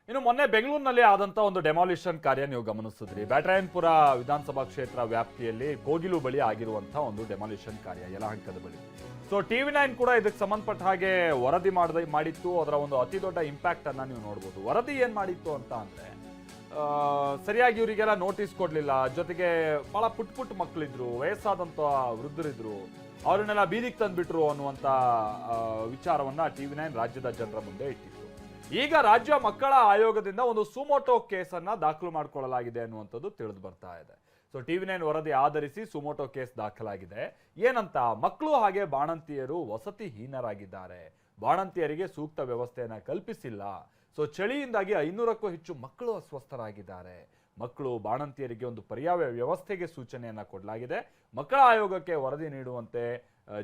ಇನ್ನು ಮೊನ್ನೆ ಬೆಂಗಳೂರಿನಲ್ಲಿ ಆದಂತ ಒಂದು ಡೆಮಾಲಿಷನ್ ಕಾರ್ಯ ನೀವು ಗಮನಿಸಿದ್ರಿ. ಬ್ಯಾಟರಾಯನಪುರ ವಿಧಾನಸಭಾ ಕ್ಷೇತ್ರ ವ್ಯಾಪ್ತಿಯಲ್ಲಿ ಕೋಗಿಲು ಬಳಿ ಆಗಿರುವಂತಹ ಒಂದು ಡೆಮಾಲಿಷನ್ ಕಾರ್ಯ ಯಲಹಂಕದ ಬಳಿ. ಸೊ TV9 ಕೂಡ ಇದಕ್ಕೆ ಸಂಬಂಧಪಟ್ಟ ಹಾಗೆ ವರದಿ ಮಾಡಿತ್ತು. ಅದರ ಒಂದು ಅತಿ ದೊಡ್ಡ ಇಂಪ್ಯಾಕ್ಟ್ ಅನ್ನ ನೀವು ನೋಡಬಹುದು. ವರದಿ ಏನ್ ಮಾಡಿತ್ತು ಅಂತ ಅಂದ್ರೆ ಸರಿಯಾಗಿ ಇವರಿಗೆಲ್ಲ ನೋಟಿಸ್ ಕೊಡ್ಲಿಲ್ಲ. ಜೊತೆಗೆ ಬಹಳ ಪುಟ್ ಮಕ್ಕಳಿದ್ರು, ವಯಸ್ಸಾದಂತ ವೃದ್ಧರಿದ್ರು, ಅವ್ರನ್ನೆಲ್ಲ ಬೀದಿಗೆ ತಂದ್ಬಿಟ್ರು ಅನ್ನುವಂತ ವಿಚಾರವನ್ನ TV9 ರಾಜ್ಯದ ಜನರ ಮುಂದೆ ಇಟ್ಟಿತ್ತು. ಈಗ ರಾಜ್ಯ ಮಕ್ಕಳ ಆಯೋಗದಿಂದ ಒಂದು ಸುಮೋಟೋ ಕೇಸನ್ನ ದಾಖಲು ಮಾಡಿಕೊಳ್ಳಲಾಗಿದೆ ಅನ್ನುವಂಥದ್ದು ತಿಳಿದು ಬರ್ತಾ ಇದೆ. ಸೊ TV9 ವರದಿ ಆಧರಿಸಿ ಸುಮೋಟೋ ಕೇಸ್ ದಾಖಲಾಗಿದೆ. ಏನಂತ, ಮಕ್ಕಳು ಹಾಗೆ ಬಾಣಂತಿಯರು ವಸತಿಹೀನರಾಗಿದ್ದಾರೆ, ಬಾಣಂತಿಯರಿಗೆ ಸೂಕ್ತ ವ್ಯವಸ್ಥೆಯನ್ನ ಕಲ್ಪಿಸಿಲ್ಲ. ಸೊ ಚಳಿಯಿಂದಾಗಿ 500ಕ್ಕೂ ಹೆಚ್ಚು ಮಕ್ಕಳು ಅಸ್ವಸ್ಥರಾಗಿದ್ದಾರೆ. ಮಕ್ಕಳು ಬಾಣಂತಿಯರಿಗೆ ಒಂದು ಪರ್ಯಾಯ ವ್ಯವಸ್ಥೆಗೆ ಸೂಚನೆಯನ್ನ ಕೊಡಲಾಗಿದೆ. ಮಕ್ಕಳ ಆಯೋಗಕ್ಕೆ ವರದಿ ನೀಡುವಂತೆ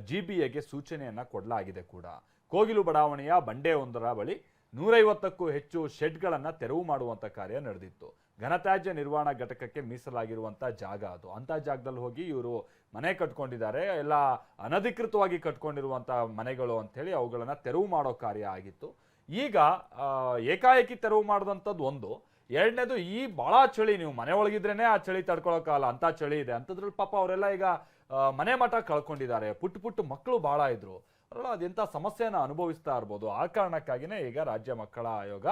GBAಗೆ ಸೂಚನೆಯನ್ನ ಕೊಡಲಾಗಿದೆ ಕೂಡ. ಕೋಗಿಲು ಬಡಾವಣೆಯ ಬಂಡೆಯೊಂದರ ಬಳಿ 150ಕ್ಕೂ ಹೆಚ್ಚು ಶೆಡ್ಗಳನ್ನ ತೆರವು ಮಾಡುವಂತ ಕಾರ್ಯ ನಡೆದಿತ್ತು. ಘನತ್ಯಾಜ್ಯ ನಿರ್ವಹಣಾ ಘಟಕಕ್ಕೆ ಮೀಸಲಾಗಿರುವಂತ ಜಾಗ ಅದು. ಅಂತ ಜಾಗದಲ್ಲಿ ಹೋಗಿ ಇವರು ಮನೆ ಕಟ್ಕೊಂಡಿದ್ದಾರೆ. ಎಲ್ಲ ಅನಧಿಕೃತವಾಗಿ ಕಟ್ಕೊಂಡಿರುವಂತ ಮನೆಗಳು ಅಂತ ಹೇಳಿ ಅವುಗಳನ್ನ ತೆರವು ಮಾಡೋ ಕಾರ್ಯ ಆಗಿತ್ತು. ಈಗ ಏಕಾಏಕಿ ತೆರವು ಮಾಡಿದಂಥದ್ದು ಒಂದು. ಎರಡನೇದು, ಈ ಬಹಳ ಚಳಿ, ನೀವು ಮನೆ ಒಳಗಿದ್ರೇನೆ ಆ ಚಳಿ ತಡ್ಕೊಳಕ್ಕಾಗಲ್ಲ, ಅಂತ ಚಳಿ ಇದೆ. ಅಂತದ್ರಲ್ಲಿ ಪಾಪ ಅವರೆಲ್ಲ ಈಗ ಮನೆ ಮಠ ಕಳ್ಕೊಂಡಿದ್ದಾರೆ. ಪುಟ್ಟ ಮಕ್ಕಳು ಬಹಳ ಇದ್ರು. ಅದೆಂತ ಸಮಸ್ಯೆನ ಅನುಭವಿಸ್ತಾ ಇರ್ಬೋದು. ಆ ಕಾರಣಕ್ಕಾಗಿನೇ ಈಗ ರಾಜ್ಯ ಮಕ್ಕಳ ಆಯೋಗ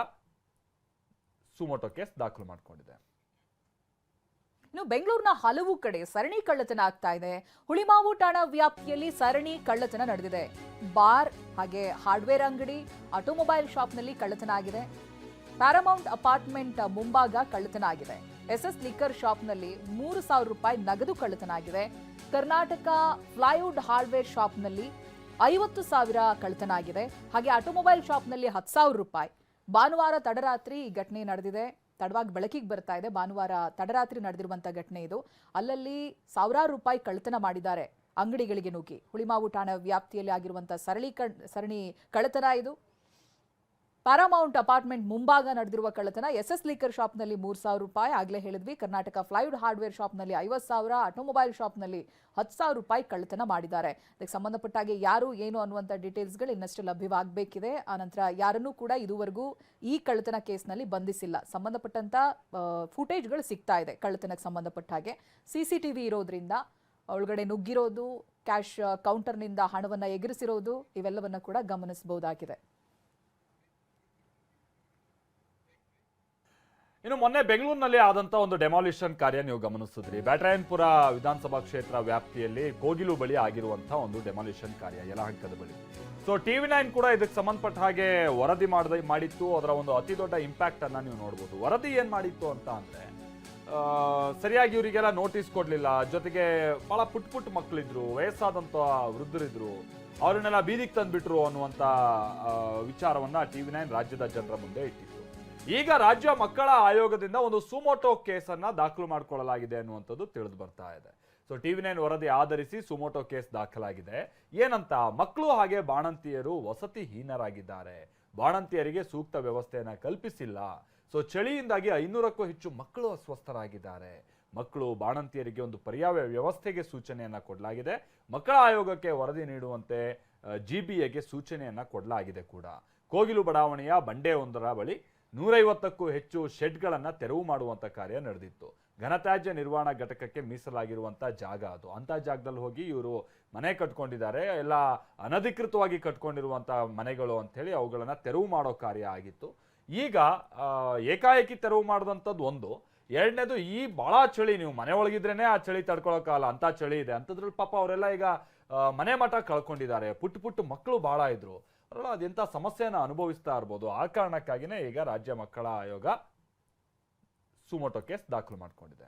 ಸುಮೋಟೋ ಕೇಸ್ ದಾಖಲು ಮಾಡಿಕೊಂಡಿದೆ. ಇನ್ನು ಬೆಂಗಳೂರಿನ ಹಲವು ಕಡೆ ಸರಣಿ ಕಳ್ಳತನ ಆಗ್ತಾ ಇದೆ. ಹುಳಿಮಾವು ಠಾಣಾ ವ್ಯಾಪ್ತಿಯಲ್ಲಿ ಸರಣಿ ಕಳ್ಳತನ ನಡೆದಿದೆ. ಬಾರ್ ಹಾಗೆ ಹಾರ್ಡ್ವೇರ್ ಅಂಗಡಿ, ಆಟೋಮೊಬೈಲ್ ಶಾಪ್ನಲ್ಲಿ ಕಳ್ಳತನ ಆಗಿದೆ. ಪ್ಯಾರಾಮೌಂಟ್ ಅಪಾರ್ಟ್ಮೆಂಟ್ ಮುಂಭಾಗ ಕಳ್ಳತನ ಆಗಿದೆ. SS ಲಿಕ್ಕರ್ ಶಾಪ್ನಲ್ಲಿ 3,000 ರೂಪಾಯಿ ನಗದು ಕಳ್ಳತನ ಆಗಿದೆ. ಕರ್ನಾಟಕ ಫ್ಲೈವುಡ್ ಹಾರ್ಡ್ವೇರ್ ಶಾಪ್ನಲ್ಲಿ 50,000 ಕಳ್ಳತನ ಆಗಿದೆ. ಹಾಗೆ ಆಟೋಮೊಬೈಲ್ ಶಾಪ್ನಲ್ಲಿ 10,000 ರೂಪಾಯಿ. ಭಾನುವಾರ ತಡರಾತ್ರಿ ಈ ಘಟನೆ ನಡೆದಿದೆ. ತಡವಾಗಿ ಬೆಳಕಿಗೆ ಬರ್ತಾ ಇದೆ. ಭಾನುವಾರ ತಡರಾತ್ರಿ ನಡೆದಿರುವಂತ ಘಟನೆ ಇದು. ಅಲ್ಲಲ್ಲಿ ಸಾವಿರಾರು ರೂಪಾಯಿ ಕಳ್ಳತನ ಮಾಡಿದ್ದಾರೆ ಅಂಗಡಿಗಳಿಗೆ ನುಗ್ಗಿ. ಹುಳಿಮಾವು ಠಾಣಾ ವ್ಯಾಪ್ತಿಯಲ್ಲಿ ಆಗಿರುವಂತಹ ಸರಣಿ ಕಳ್ಳತನ ಇದು. ಪ್ಯಾರಾಮೌಂಟ್ ಅಪಾರ್ಟ್ಮೆಂಟ್ ಮುಂಭಾಗ ನಡೆದಿರುವ ಕಳ್ಳತನ. SS ಲಿಕ್ಕರ್ ಶಾಪ್ನಲ್ಲಿ 3,000 ರೂಪಾಯಿ, ಆಗ್ಲೇ ಹೇಳಿದ್ವಿ. ಕರ್ನಾಟಕ ಫ್ಲೈವುಡ್ ಹಾರ್ಡ್ವೇರ್ ಶಾಪ್ನಲ್ಲಿ 50,000, ಆಟೋಮೊಬೈಲ್ ಶಾಪ್ನಲ್ಲಿ 10,000 ರೂಪಾಯಿ ಕಳ್ಳತನ ಮಾಡಿದ್ದಾರೆ. ಅದಕ್ಕೆ ಸಂಬಂಧಪಟ್ಟಾಗೆ ಯಾರು ಏನು ಅನ್ನುವಂಥ ಡೀಟೇಲ್ಸ್ಗಳು ಇನ್ನಷ್ಟು ಲಭ್ಯವಾಗಬೇಕಿದೆ. ಆನಂತರ ಯಾರನ್ನೂ ಕೂಡ ಇದುವರೆಗೂ ಈ ಕಳ್ಳತನ ಕೇಸ್ನಲ್ಲಿ ಬಂಧಿಸಿಲ್ಲ. ಸಂಬಂಧಪಟ್ಟಂತ ಫುಟೇಜ್ಗಳು ಸಿಗ್ತಾ ಇದೆ. ಕಳ್ಳತನಕ್ಕೆ ಸಂಬಂಧಪಟ್ಟ ಹಾಗೆ CCTV ಇರೋದ್ರಿಂದ ಒಳಗಡೆ ನುಗ್ಗಿರೋದು, ಕ್ಯಾಶ್ ಕೌಂಟರ್ನಿಂದ ಹಣವನ್ನು ಎಗರಿಸಿರೋದು, ಇವೆಲ್ಲವನ್ನ ಕೂಡ ಗಮನಿಸಬಹುದಾಗಿದೆ. ಇನ್ನು ಮೊನ್ನೆ ಬೆಂಗಳೂರಿನಲ್ಲಿ ಆದಂತ ಒಂದು ಡೆಮಾಲಿಷನ್ ಕಾರ್ಯ ನೀವು ಗಮನಿಸಿದ್ರಿ. ಬ್ಯಾಟರಾಯನಪುರ ವಿಧಾನಸಭಾ ಕ್ಷೇತ್ರ ವ್ಯಾಪ್ತಿಯಲ್ಲಿ ಕೋಗಿಲು ಬಳಿ ಆಗಿರುವಂತಹ ಒಂದು ಡೆಮಾಲಿಷನ್ ಕಾರ್ಯ ಯಲಹಂಕದ ಬಳಿ. ಸೊ TV9 ಕೂಡ ಇದಕ್ಕೆ ಸಂಬಂಧಪಟ್ಟ ಹಾಗೆ ವರದಿ ಮಾಡಿತ್ತು. ಅದರ ಒಂದು ಅತಿ ದೊಡ್ಡ ಇಂಪ್ಯಾಕ್ಟ್ ಅನ್ನ ನೀವು ನೋಡಬಹುದು. ವರದಿ ಏನ್ ಮಾಡಿತ್ತು ಅಂತ ಅಂದ್ರೆ ಸರಿಯಾಗಿ ಇವರಿಗೆಲ್ಲ ನೋಟಿಸ್ ಕೊಡ್ಲಿಲ್ಲ. ಜೊತೆಗೆ ಬಹಳ ಪುಟ್ ಮಕ್ಕಳಿದ್ರು, ವಯಸ್ಸಾದಂತ ವೃದ್ಧರಿದ್ರು, ಅವ್ರನ್ನೆಲ್ಲ ಬೀದಿಗೆ ತಂದ್ಬಿಟ್ರು ಅನ್ನುವಂತ ವಿಚಾರವನ್ನ TV9 ರಾಜ್ಯದ ಜನರ ಮುಂದೆ ಇಟ್ಟಿತ್ತು. ಈಗ ರಾಜ್ಯ ಮಕ್ಕಳ ಆಯೋಗದಿಂದ ಒಂದು ಸುಮೋಟೋ ಕೇಸನ್ನ ದಾಖಲು ಮಾಡಿಕೊಳ್ಳಲಾಗಿದೆ ಅನ್ನುವಂಥದ್ದು ತಿಳಿದು ಬರ್ತಾ ಇದೆ. ಸೊ TV9 ವರದಿ ಆಧರಿಸಿ ಸುಮೋಟೋ ಕೇಸ್ ದಾಖಲಾಗಿದೆ. ಏನಂತ, ಮಕ್ಕಳು ಹಾಗೆ ಬಾಣಂತಿಯರು ವಸತಿಹೀನರಾಗಿದ್ದಾರೆ, ಬಾಣಂತಿಯರಿಗೆ ಸೂಕ್ತ ವ್ಯವಸ್ಥೆಯನ್ನ ಕಲ್ಪಿಸಿಲ್ಲ. ಸೊ ಚಳಿಯಿಂದಾಗಿ 500ಕ್ಕೂ ಹೆಚ್ಚು ಮಕ್ಕಳು ಅಸ್ವಸ್ಥರಾಗಿದ್ದಾರೆ. ಮಕ್ಕಳು ಬಾಣಂತಿಯರಿಗೆ ಒಂದು ಪರ್ಯಾಯ ವ್ಯವಸ್ಥೆಗೆ ಸೂಚನೆಯನ್ನ ಕೊಡಲಾಗಿದೆ. ಮಕ್ಕಳ ಆಯೋಗಕ್ಕೆ ವರದಿ ನೀಡುವಂತೆ GBAಗೆ ಸೂಚನೆಯನ್ನ ಕೊಡಲಾಗಿದೆ ಕೂಡ. ಕೋಗಿಲು ಬಡಾವಣೆಯ ಬಂಡೆಯೊಂದರ ಬಳಿ 150ಕ್ಕೂ ಹೆಚ್ಚು ಶೆಡ್ಗಳನ್ನ ತೆರವು ಮಾಡುವಂತ ಕಾರ್ಯ ನಡೆದಿತ್ತು. ಘನತ್ಯಾಜ್ಯ ನಿರ್ವಹಣಾ ಘಟಕಕ್ಕೆ ಮೀಸಲಾಗಿರುವಂತ ಜಾಗ ಅದು. ಅಂತ ಜಾಗದಲ್ಲಿ ಹೋಗಿ ಇವರು ಮನೆ ಕಟ್ಕೊಂಡಿದ್ದಾರೆ. ಎಲ್ಲ ಅನಧಿಕೃತವಾಗಿ ಕಟ್ಕೊಂಡಿರುವಂತ ಮನೆಗಳು ಅಂತ ಹೇಳಿ ಅವುಗಳನ್ನ ತೆರವು ಮಾಡೋ ಕಾರ್ಯ ಆಗಿತ್ತು. ಈಗ ಏಕಾಏಕಿ ತೆರವು ಮಾಡಿದಂಥದ್ದು ಒಂದು. ಎರಡನೇದು, ಈ ಬಹಳ ಚಳಿ, ನೀವು ಮನೆ ಒಳಗಿದ್ರೇನೆ ಆ ಚಳಿ ತಡ್ಕೊಳಕ್ಕಾಗಲ್ಲ, ಅಂತ ಚಳಿ ಇದೆ. ಅಂತದ್ರಲ್ಲಿ ಪಾಪ ಅವರೆಲ್ಲ ಈಗ ಮನೆ ಮಠ ಕಳ್ಕೊಂಡಿದ್ದಾರೆ. ಪುಟ್ಟ ಮಕ್ಕಳು ಬಹಳ ಇದ್ರು. ಅದೆಂತ ಸಮಸ್ಯೆನ ಅನುಭವಿಸ್ತಾ ಇರ್ಬೋದು. ಆ ಕಾರಣಕ್ಕಾಗಿನೇ ಈಗ ರಾಜ್ಯ ಮಕ್ಕಳ ಆಯೋಗ ಸುಮೋಟೋ ಕೇಸ್ ದಾಖಲು ಮಾಡಿಕೊಂಡಿದೆ.